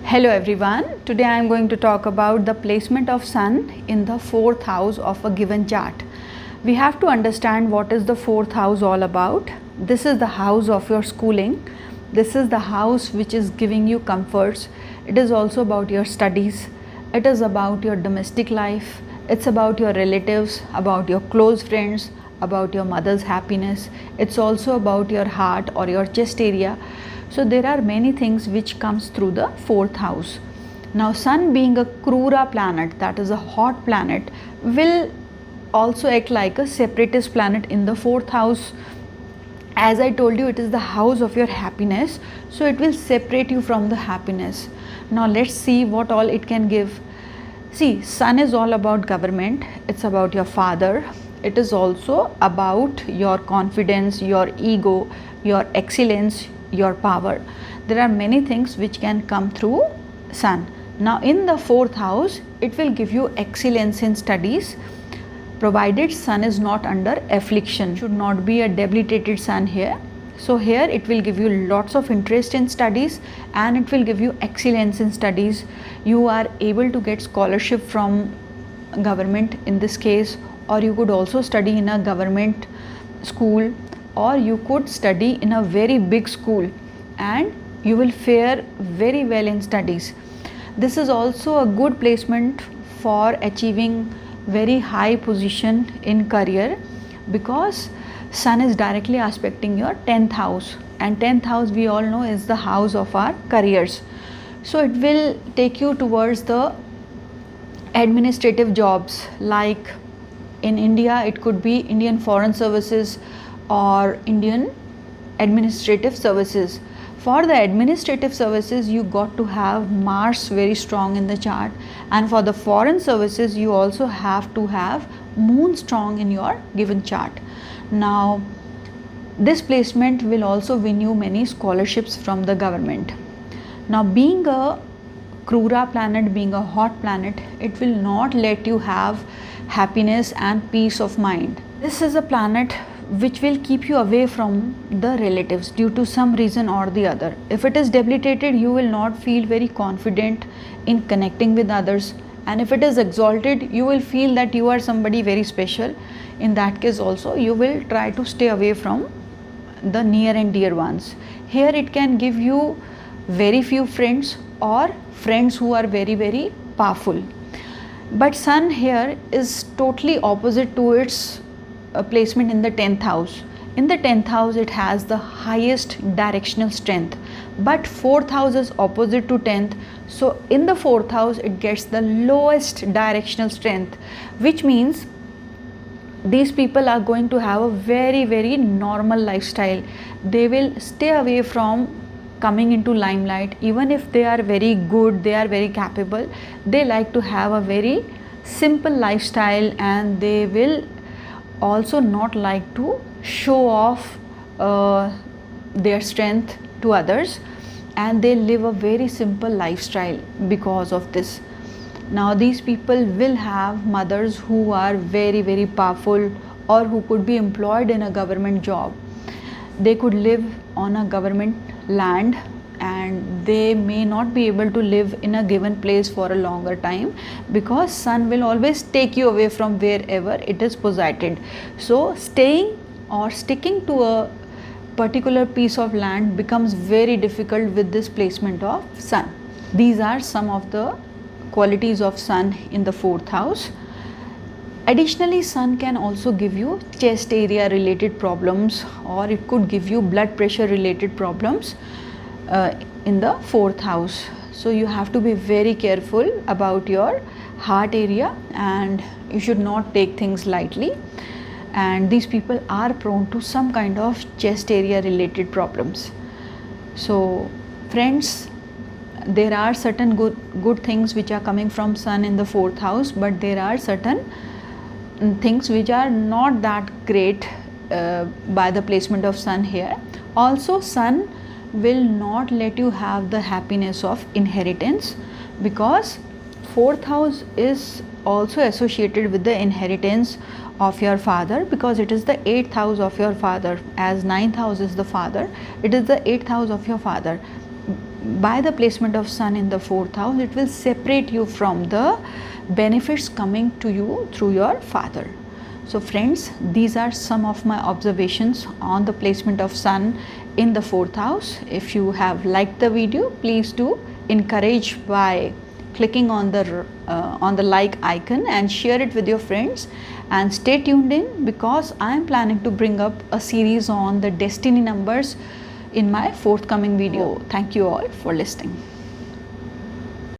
Hello everyone, today I am going to talk about the placement of Sun in the 4th house of a given chart. We have to understand what is the 4th house all about. This is the house of your schooling. This is the house which is giving you comforts. It is also about your studies. It is about your domestic life. It's about your relatives, about your close friends, about your mother's happiness. It's also about your heart or your chest area. So there are many things which comes through the 4th house. Now Sun being a Krura planet, that is a hot planet, will also act like a separatist planet in the 4th house. As I told you, it is the house of your happiness, so it will separate you from the happiness. Now let's see what all it can give. See, Sun is all about government. It's about your father. It is also about your confidence, your ego, your excellence, your power. There are many things which can come through Sun. Now in the 4th house, it will give you excellence in studies, provided Sun is not under affliction. Should not be a debilitated Sun here. So here it will give you lots of interest in studies and it will give you excellence in studies. You are able to get scholarship from government in this case, or you could also study in a government school, or you could study in a very big school and you will fare very well in studies. This is also a good placement for achieving very high position in career, because Sun is directly aspecting your 10th house, and 10th house we all know is the house of our careers. So it will take you towards the administrative jobs, like in India it could be Indian Foreign Services or Indian Administrative Services. For the administrative services, you got to have Mars very strong in the chart, and for the foreign services you also have to have Moon strong in your given chart. Now this placement will also win you many scholarships from the government. Now being a Krura planet, being a hot planet, it will not let you have happiness and peace of mind. This is a planet which will keep you away from the relatives due to some reason or the other. If it is debilitated, you will not feel very confident in connecting with others, and if it is exalted, you will feel that you are somebody very special. In that case also, you will try to stay away from the near and dear ones. Here it can give you very few friends or friends who are very powerful. But Sun here is totally opposite to its placement in the 10th house. In the 10th house it has the highest directional strength, but 4th house is opposite to 10th. So in the 4th house it gets the lowest directional strength, which means these people are going to have a very normal lifestyle. They will stay away from coming into limelight. Even if they are very good, they are very capable, they like to have a very simple lifestyle, and they will also not like to show off their strength to others, and they live a very simple lifestyle because of this. Now these people will have mothers who are very powerful, or who could be employed in a government job. They could live on a government land, and they may not be able to live in a given place for a longer time, because Sun will always take you away from wherever it is posited. So staying or sticking to a particular piece of land becomes very difficult with this placement of Sun. These are some of the qualities of Sun in the 4th house. Additionally, Sun can also give you chest area related problems, or it could give you blood pressure related problems in the 4th house. So you have to be very careful about your heart area, and you should not take things lightly. And these people are prone to some kind of chest area related problems. So friends, there are certain good things which are coming from Sun in the 4th house, but there are certain things which are not that great by the placement of Sun here. Also Sun will not let you have the happiness of inheritance, because 4th house is also associated with the inheritance of your father, because it is the 8th house of your father. As 9th house is the father, it is the 8th house of your father. by the placement of sun in the 4th house, it will separate you from the benefits coming to you through your father. So friends, these are some of my observations on the placement of sun in the 4th house. If you have liked the video, please do encourage by clicking on the like icon and share it with your friends, and stay tuned in, because I am planning to bring up a series on the destiny numbers in my forthcoming video. Thank you all for listening.